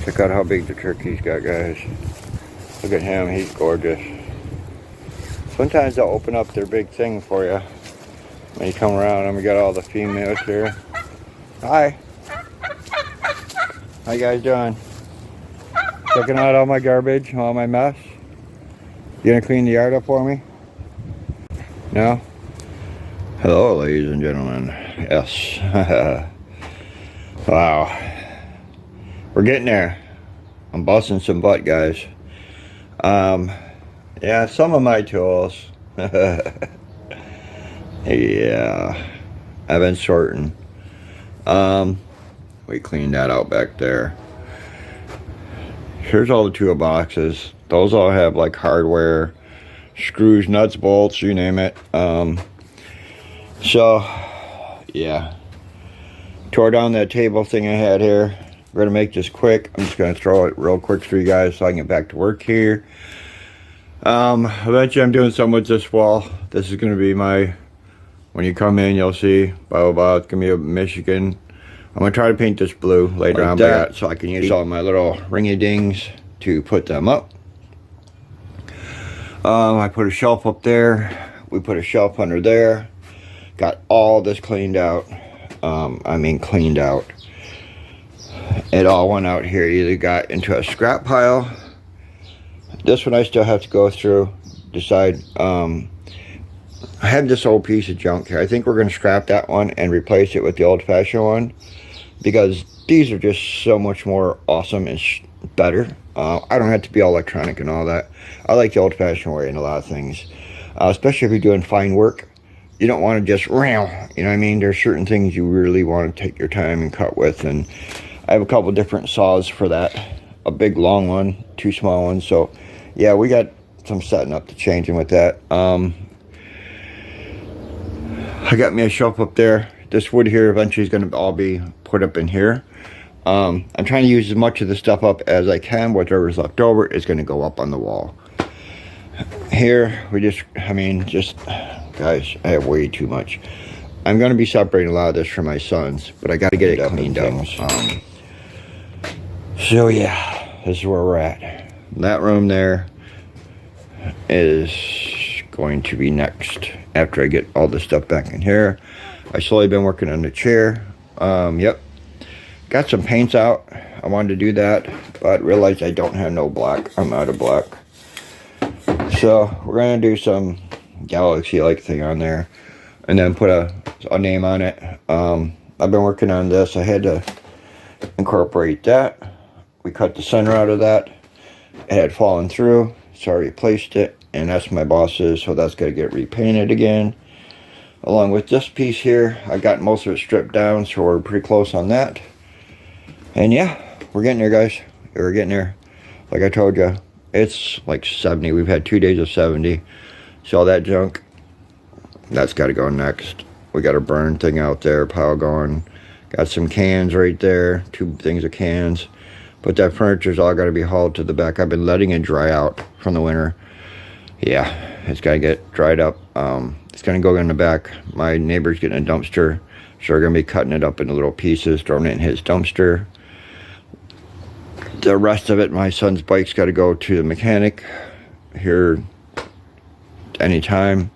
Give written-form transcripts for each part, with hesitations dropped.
Check out how big the turkey's got, guys. Look at him, he's gorgeous. Sometimes they'll open up their big thing for you when you come around, and we got all the females here. Hi. How you guys doing? Checking out all my garbage, all my mess? You gonna clean the yard up for me? No? Hello, ladies and gentlemen. Yes. Wow. We're getting there. I'm busting some butt, guys. Yeah, some of my tools. Yeah. I've been sorting. We cleaned that out back there. Here's all the toolboxes. Those all have like hardware, screws, nuts, bolts, you name it. So, yeah. Tore down that table thing I had here. We're going to make this quick. I'm just going to throw it real quick for you guys so I can get back to work here. Eventually I'm doing something with this wall. This is going to be my, when you come in, you'll see, blah, blah, blah. It's going to be a Michigan. I'm going to try to paint this blue later on that, so I can use all my little ringy dings to put them up. I put a shelf up there. We put a shelf under there. Got all this cleaned out. Cleaned out. It all went out here. Either got into a scrap pile. This one I still have to go through, decide. I have this old piece of junk here. I think we're going to scrap that one and replace it with the old-fashioned one, because these are just so much more awesome and better. I don't have to be all electronic and all that. I like the old-fashioned way in a lot of things, especially if you're doing fine work. You don't want to just, you know what I mean? There's certain things you really want to take your time and cut with, and I have a couple different saws for that. A big long one, 2 small ones. So yeah, we got some setting up to changing with that. I got me a shelf up there. This wood here eventually is going to all be put up in here. I'm trying to use as much of the stuff up as I can. Whatever's left over is going to go up on the wall. Here, guys, I have way too much. I'm going to be separating a lot of this for my sons, but I got to get it cleaned up. So yeah, this is where we're at. That room there is going to be next after I get all this stuff back in here. I slowly been working on the chair. Yep. Got some paints out. I wanted to do that, but realized I don't have no black. I'm out of black. So we're going to do some galaxy-like thing on there and then put a name on it. I've been working on this. I had to incorporate that. We cut the center out of that. It had fallen through, so I replaced it, and that's my boss's, so that's going to get repainted again. Along with this piece here, I got most of it stripped down, so we're pretty close on that. And yeah, we're getting there, guys. We're getting there. Like I told you, it's like 70. We've had 2 days of 70. So all that junk, that's got to go next. We got a burn thing out there, pile going. Got some cans right there, 2 things of cans. But that furniture's all got to be hauled to the back. I've been letting it dry out from the winter. Yeah, it's got to get dried up. It's going to go in the back. My neighbor's getting a dumpster, so we're going to be cutting it up into little pieces, throwing it in his dumpster. The rest of it, my son's bike's got to go to the mechanic here anytime.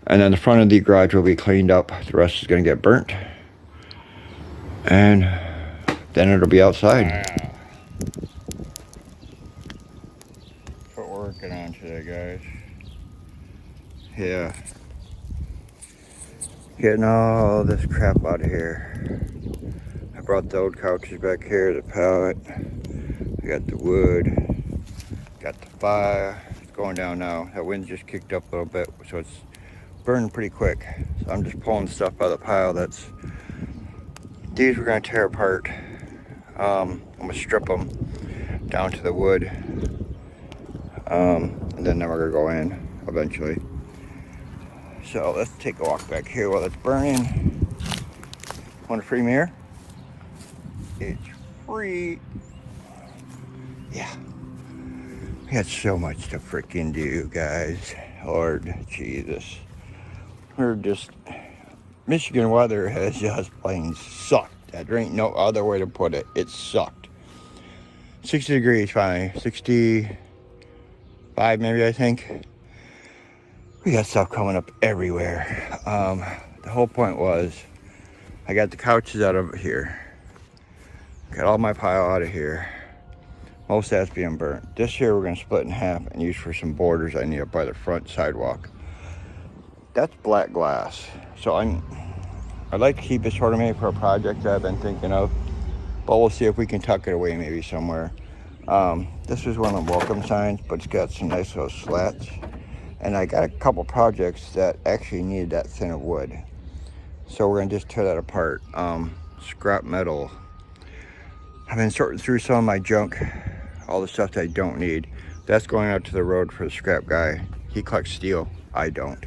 And then the front of the garage will be cleaned up. The rest is going to get burnt. And then it'll be outside. Wow. That's what we're working on today, guys. Yeah. Getting all this crap out of here. I brought the old couches back here, the pallet. I got the wood. Got the fire. It's going down now. That wind just kicked up a little bit, so it's burning pretty quick. So I'm just pulling stuff out of the pile that's... These we're going to tear apart. I'm going to strip them down to the wood. And then we're going to go in eventually. So let's take a walk back here while it's burning. Want a free mirror? It's free. Yeah. We got so much to freaking do, guys. Lord Jesus. We're just... Michigan weather has just plain sucked. There ain't no other way to put it. It sucked. 60 degrees finally. 65 maybe, I think. We got stuff coming up everywhere. The whole point was I got the couches out of here. Got all my pile out of here. Most of that's being burnt. This here we're going to split in half and use for some borders I need up by the front sidewalk. That's black glass. So I'd like to keep it sort of maybe for a project that I've been thinking of. But we'll see if we can tuck it away maybe somewhere. This is one of the welcome signs, but it's got some nice little slats. And I got a couple projects that actually needed that thin of wood. So we're going to just tear that apart. Scrap metal. I've been sorting through some of my junk, all the stuff that I don't need. That's going out to the road for the scrap guy. He collects steel, I don't.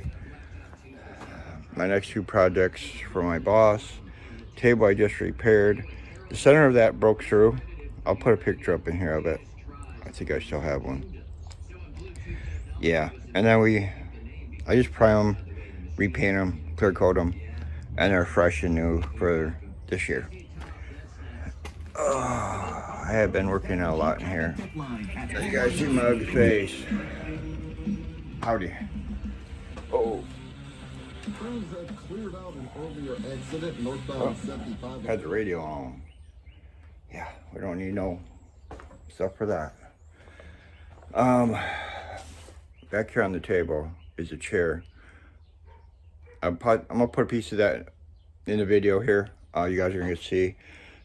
My next two projects for my boss. Table I just repaired. The center of that broke through. I'll put a picture up in here of it. I think I still have one. Yeah, and then I just prime them, repaint them, clear coat them, and they're fresh and new for this year. I have been working out a lot in here. You guys see my ugly face. Howdy. Oh. Had the radio on. Yeah, we don't need no stuff for that. Back here on the table is a chair. I'm gonna put a piece of that in the video here. You guys are gonna see.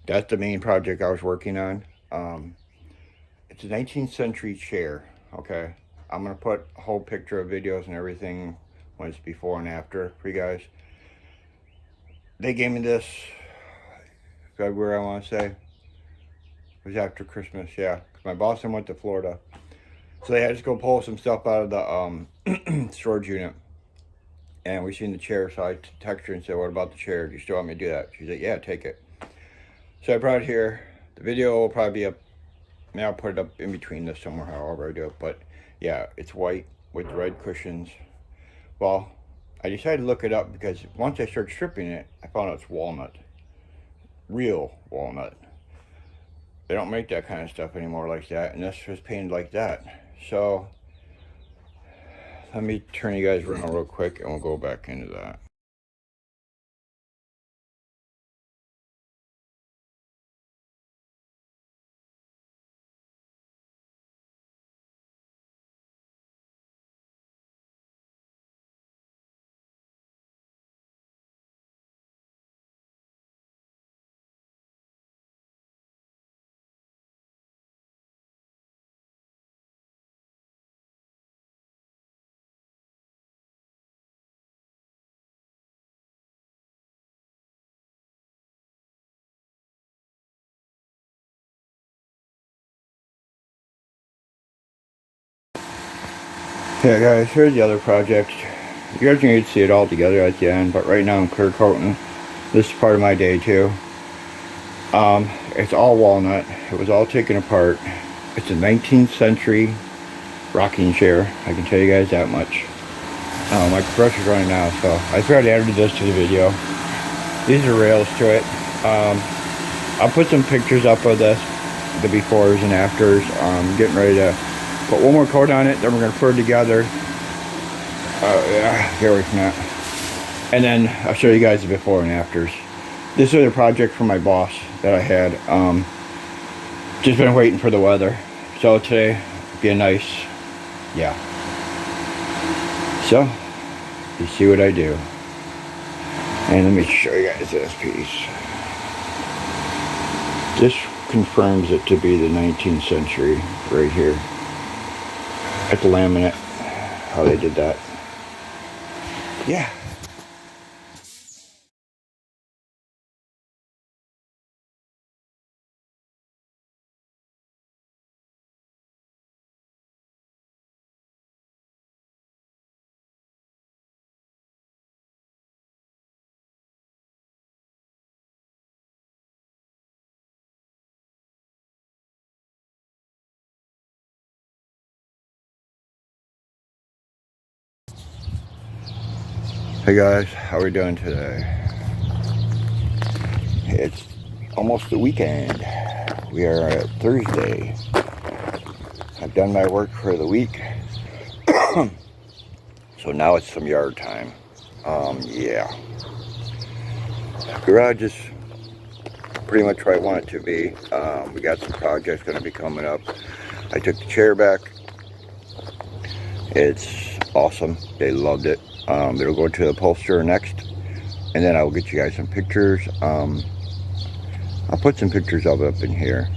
That's the main project I was working on. It's a 19th century chair, okay? I'm gonna put a whole picture of videos and everything when it's before and after for you guys. They gave me this February, I wanna say. It was after Christmas, yeah. 'Cause my boss went to Florida. So they had to go pull some stuff out of the storage unit. And we seen the chair, so I texted her and said, what about the chair? Do you still want me to do that? She said, yeah, take it. So I brought it here. The video will probably be up. Maybe I'll put it up in between this somewhere, however I do it. But yeah, it's white with red cushions. Well, I decided to look it up because once I started stripping it, I found out it's walnut. Real walnut. They don't make that kind of stuff anymore like that. And this was painted like that. So let me turn you guys around real quick and we'll go back into that. Yeah guys, here's the other project. You guys need to see it all together at the end, but right now I'm clear coating. This is part of my day too. It's all walnut. It was all taken apart. It's a 19th century rocking chair. I can tell you guys that much. My compressor's running now, so I figured I added this to the video. These are rails to it. I'll put some pictures up of this, the befores and afters. Getting ready to put one more coat on it, then we're going to put it together. Yeah, get away from that. And then I'll show you guys the before and afters. This is a project for my boss that I had. Just been waiting for the weather. So today, be a nice, yeah. So, you see what I do. And let me show you guys this piece. This confirms it to be the 19th century right here. At the laminate, how they did that. Yeah. Hey guys, how are we doing today? It's almost the weekend. we are at Thursday. I've done my work for the week. So now it's some yard time. Yeah. Garage is pretty much where I want it to be. We got some projects going to be coming up. I took the chair back. It's awesome. They loved it. It'll go to the upholsterer next, and then I will get you guys some pictures. I'll put some pictures of it up in here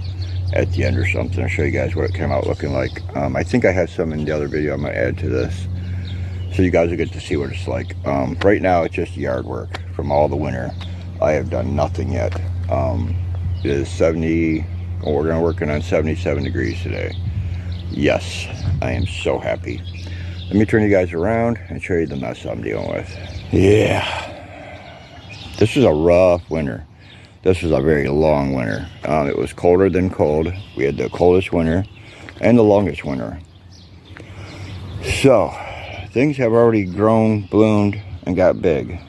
at the end or something. I'll show you guys what it came out looking like. I think I have some in the other video I'm going to add to this, so you guys will get to see what it's like. Right now it's just yard work from all the winter. I have done nothing yet. It is 70, we're going to working on 77 degrees today. Yes, I am so happy. Let me turn you guys around and show you the mess I'm dealing with. Yeah, this was a rough winter. This was a very long winter. It was colder than cold. We had the coldest winter and the longest winter. So things have already grown, bloomed, and got big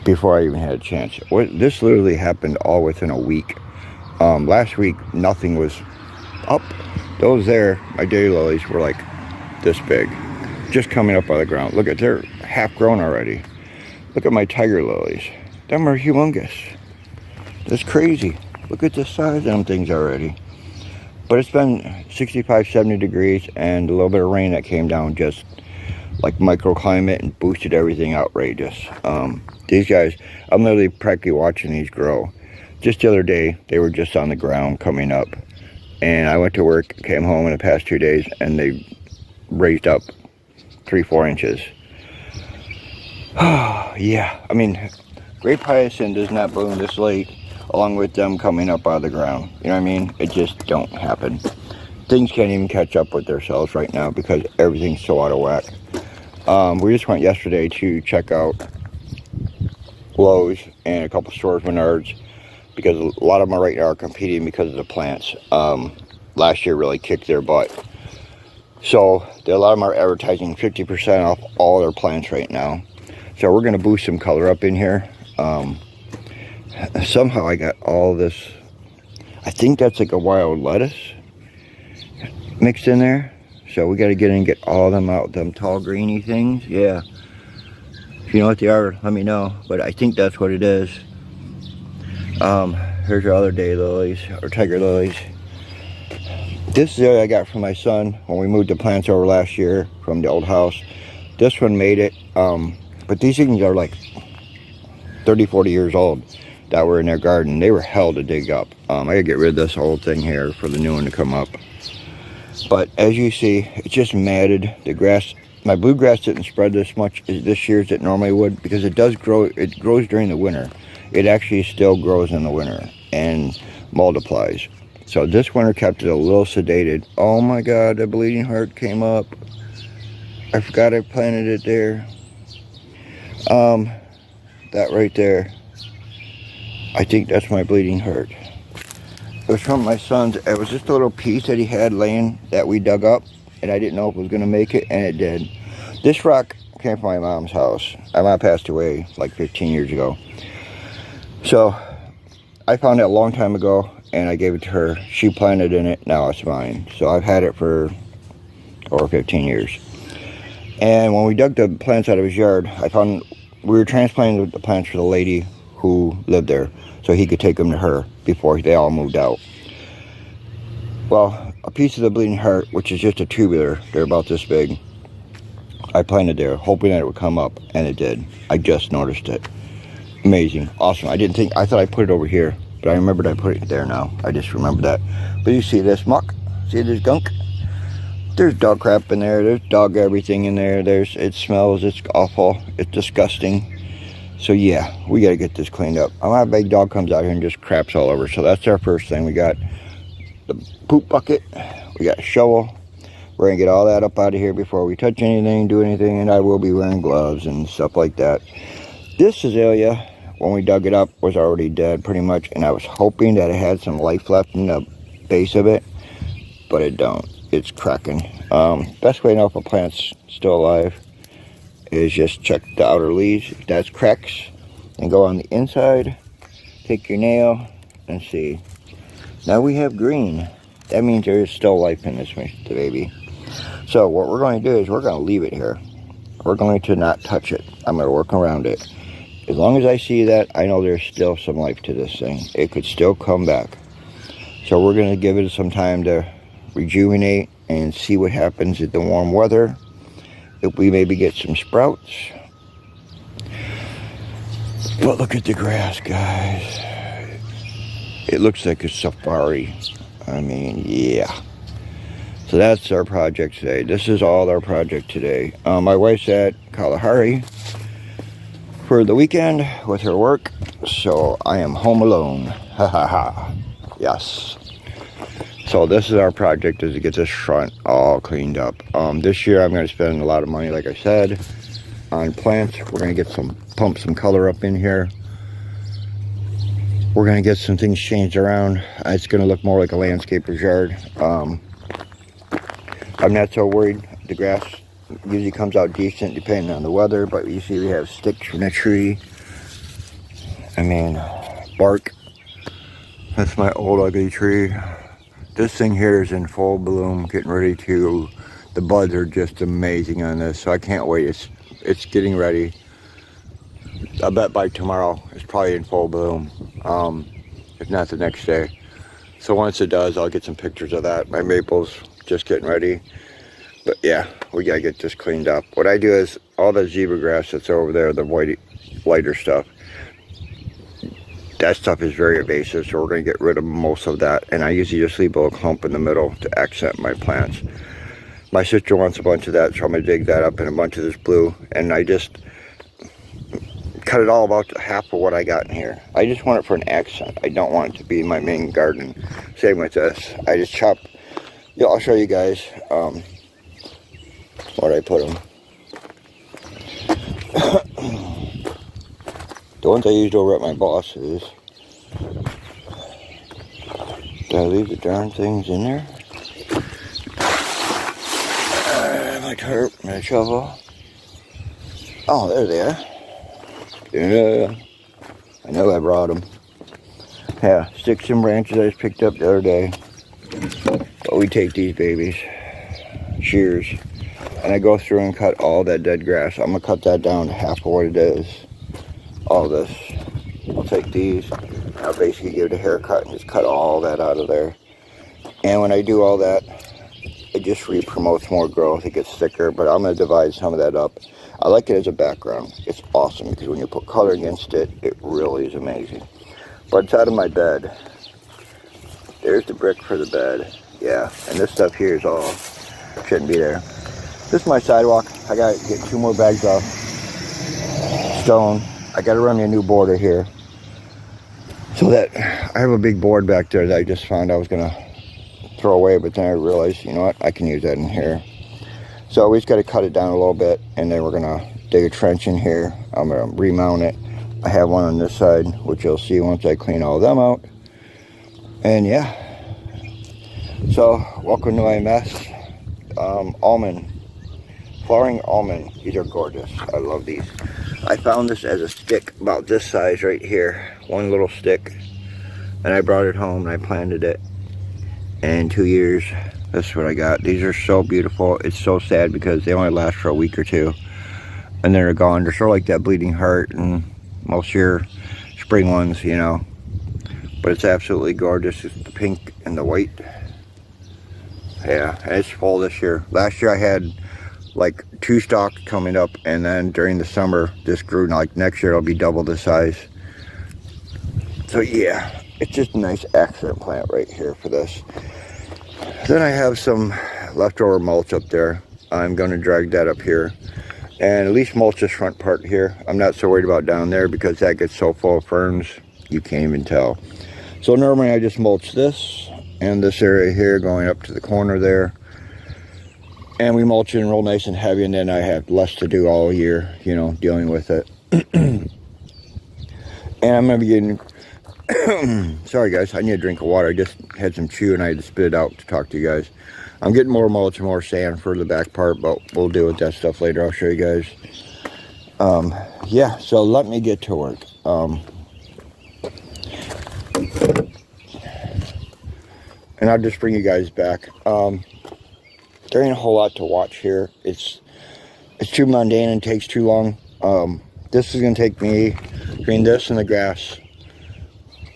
before I even had a chance. This literally happened all within a week. Last week, nothing was up. Those there, my daylilies, were like this big, just coming up out of the ground. Look at, they're half grown already. Look at my tiger lilies. Them are humongous. That's crazy. Look at the size of them things already. But it's been 65, 70 degrees, and a little bit of rain that came down just like microclimate and boosted everything outrageous. These guys, I'm literally practically watching these grow. Just the other day, they were just on the ground coming up. And I went to work, came home in the past 2 days, and they raised up 3-4 inches. Yeah, I mean, great hyacinth does not bloom this late, along with them coming up out of the ground. You know what I mean? It just don't happen. Things can't even catch up with themselves right now because everything's so out of whack. We just went yesterday to check out Lowe's and a couple stores, Menards, because a lot of them right now are competing because of the plants. Last year really kicked their butt. So a lot of them are advertising 50% off all their plants right now. So we're going to boost some color up in here. Somehow I got all this, I think that's like a wild lettuce mixed in there. So we got to get in and get all of them out, them tall greeny things. Yeah. If you know what they are, let me know. But I think that's what it is. Here's our other daylilies, or tiger lilies. This is the I got from my son when we moved the plants over last year from the old house. This one made it, but these things are like 30, 40 years old that were in their garden. They were hell to dig up. I gotta get rid of this old thing here for the new one to come up. But as you see, it's just matted. The grass, my bluegrass didn't spread this much this year as it normally would because it does grow. It grows during the winter. It actually still grows in the winter and multiplies. So this winter kept it a little sedated. Oh my God, the bleeding heart came up. I forgot I planted it there. That right there, I think that's my bleeding heart. It was from my son's. It was just a little piece that he had laying that we dug up, and I didn't know if it was going to make it, and it did. This rock came from my mom's house. My mom passed away like 15 years ago. So I found it a long time ago, and I gave it to her. She planted in it. Now it's mine. So I've had it for over 15 years. And when we dug the plants out of his yard, I found we were transplanting the plants for the lady who lived there, so he could take them to her before they all moved out. Well, a piece of the bleeding heart, which is just a tubular, they're about this big, I planted there, hoping that it would come up, and it did. I just noticed it. Amazing, awesome. I thought I put it over here, but I remembered I put it there now. I just remembered that. But you see this muck? See this gunk? There's dog crap in there. There's dog everything in there. It smells. It's awful. It's disgusting. So yeah, we got to get this cleaned up. My big dog comes out here and just craps all over. So that's our first thing. We got the poop bucket. We got a shovel. We're going to get all that up out of here before we touch anything, do anything. And I will be wearing gloves and stuff like that. This azalea, when we dug it up, was already dead pretty much. And I was hoping that it had some life left in the base of it. But it don't. It's cracking. Best way to know if a plant's still alive is just check the outer leaves. If that's cracks, and go on the inside, take your nail and see. Now we have green. That means there is still life in this baby. So what we're going to do is we're going to leave it here. We're going to not touch it. I'm going to work around it. As long as I see that, I know there's still some life to this thing. It could still come back. So we're going to give it some time to rejuvenate and see what happens in the warm weather. If we maybe get some sprouts. But look at the grass, guys. It looks like a safari. I mean, yeah. So that's our project today. This is all our project today. My wife's at Kalahari for the weekend with her work, so I am home alone. Ha ha ha. Yes. So this is our project, is to get this front all cleaned up. This year I'm going to spend a lot of money, like I said, on plants. We're going to get pump some color up in here. We're going to get some things changed around. It's going to look more like a landscaper's yard. I'm not so worried. The grass usually comes out decent depending on the weather, but you see we have sticks from the tree. I mean, bark. That's my old ugly tree. This thing here is in full bloom, getting ready to, the buds are just amazing on this, so I can't wait. It's getting ready. I bet by tomorrow it's probably in full bloom, if not the next day. So once it does, I'll get some pictures of that. My maple's just getting ready. But yeah, we gotta get this cleaned up. What I do is all the zebra grass that's over there, the lighter stuff, that stuff is very invasive, so we're gonna get rid of most of that. And I usually just leave a little clump in the middle to accent my plants. My sister wants a bunch of that, so I'm gonna dig that up in a bunch of this blue. And I just cut it all about half of what I got in here. I just want it for an accent. I don't want it to be my main garden. Same with this. I just chop. Yeah, I'll show you guys where I put them. The ones I used over at my boss's. Did I leave the darn things in there? My tarp, my shovel. Oh, there they are. Yeah, I know I brought them. Yeah, sticks and branches I just picked up the other day. But we take these babies, shears, and I go through and cut all that dead grass. I'm gonna cut that down to half of what it is. All this. I'll take these, I'll basically give it a haircut and just cut all that out of there. And when I do all that, it just promotes more growth. It gets thicker, but I'm gonna divide some of that up. I like it as a background. It's awesome because when you put color against it, it really is amazing. But it's out of my bed. There's the brick for the bed. Yeah, and this stuff here is all, shouldn't be there. This is my sidewalk. I gotta get 2 more bags of stone. I gotta run me a new border here. So that, I have a big board back there that I just found I was gonna throw away, but then I realized, you know what, I can use that in here. So we just gotta cut it down a little bit, and then we're gonna dig a trench in here. I'm gonna remount it. I have one on this side, which you'll see once I clean all of them out. And yeah. So, welcome to my mess. Almond. Flowering almond. These are gorgeous. I love these. I found this as a stick about this size right here. One little stick. And I brought it home and I planted it. And 2 years, this is what I got. These are so beautiful. It's so sad because they only last for a week or two. And then they're gone. They're sort of like that bleeding heart and most of your spring ones, you know. But it's absolutely gorgeous. It's the pink and the white. Yeah, and it's full this year. Last year I had like 2 stalks coming up, and then during the summer this grew. Like next year it'll be double the size. So yeah, it's just a nice accent plant right here for this. Then I have some leftover mulch up there. I'm going to drag that up here and at least mulch this front part here. I'm not so worried about down there because that gets so full of ferns you can't even tell. So normally I just mulch this and this area here going up to the corner there. And we mulch in real nice and heavy, and then I have less to do all year, you know, dealing with it. And I'm going to be getting... Sorry guys, I need a drink of water. I just had some chew and I had to spit it out to talk to you guys. I'm getting more mulch and more sand for the back part, but we'll deal with that stuff later. I'll show you guys. Yeah, so let me get to work. and I'll just bring you guys back. There ain't a whole lot to watch here. It's too mundane and takes too long. This is gonna take me between this and the grass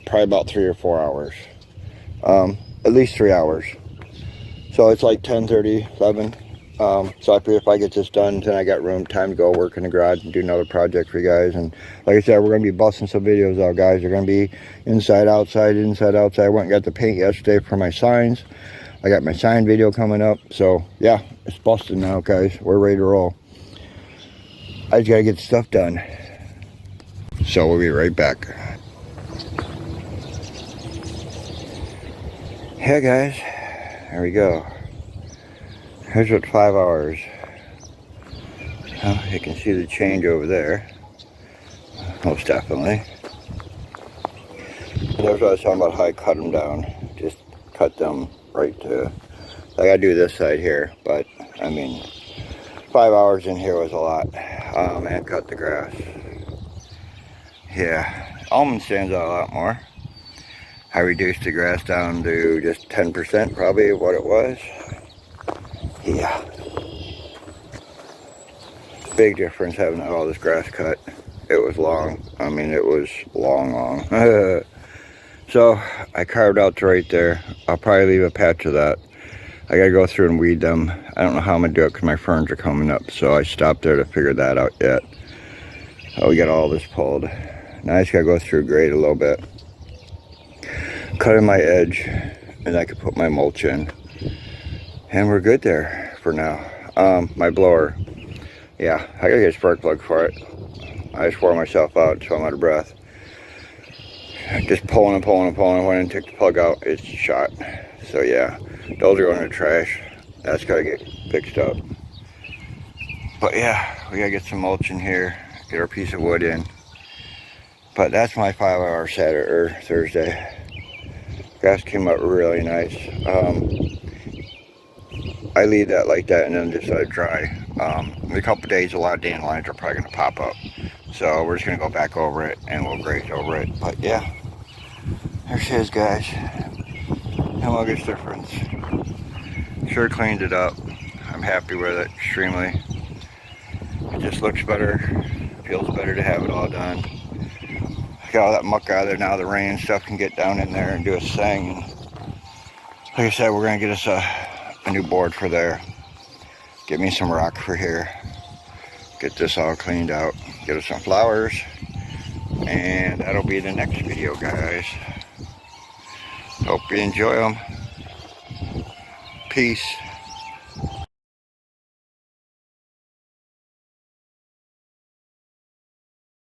probably about 3 or 4 hours. At least 3 hours. So it's like 10:30, 11. So I figure if I get this done, then I got time to go work in the garage and do another project for you guys. And like I said, we're going to be busting some videos out, guys. They're going to be inside, outside, inside, outside. I went and got the paint yesterday for my signs. I got my sign video coming up. So yeah, it's busted now, guys. We're ready to roll. I just got to get stuff done. So we'll be right back. Hey guys, there we go. Here's what 5 hours. Well, you can see the change over there. Most definitely. And there's what I was talking about, how I cut them down. Just cut them right to, I gotta do this side here, but I mean, 5 hours in here was a lot. And cut the grass. Yeah, almond stands out a lot more. I reduced the grass down to just 10% probably of what it was. Yeah. Big difference having all this grass cut. It was long. I mean, it was long. So I carved out to right there. I'll probably leave a patch of that. I gotta go through and weed them. I don't know how I'm gonna do it because my ferns are coming up. So I stopped there to figure that out yet. Oh, we got all this pulled. Now I just gotta go through and grade a little bit. Cut in my edge, and I could put my mulch in. And we're good there for now. My blower. Yeah, I gotta get a spark plug for it. I just wore myself out, so I'm out of breath. Just pulling. When I took the plug out, it's shot. So yeah, those are going in the trash. That's gotta get fixed up. But yeah, we gotta get some mulch in here, get our piece of wood in. But that's my 5 hour Saturday or Thursday. Grass came out really nice. I leave that like that and then just let it dry. In a couple days, a lot of dandelions are probably going to pop up. So we're just going to go back over it and we'll graze over it. But yeah, there she is, guys. Humongous difference. Sure cleaned it up. I'm happy with it, extremely. It just looks better. Feels better to have it all done. Got all that muck out of there now. The rain and stuff can get down in there and do its thing. Like I said, we're going to get us a new board for there. Get me some rock for here. Get this all cleaned out. Get us some flowers. And that'll be the next video, guys. Hope you enjoy them. Peace.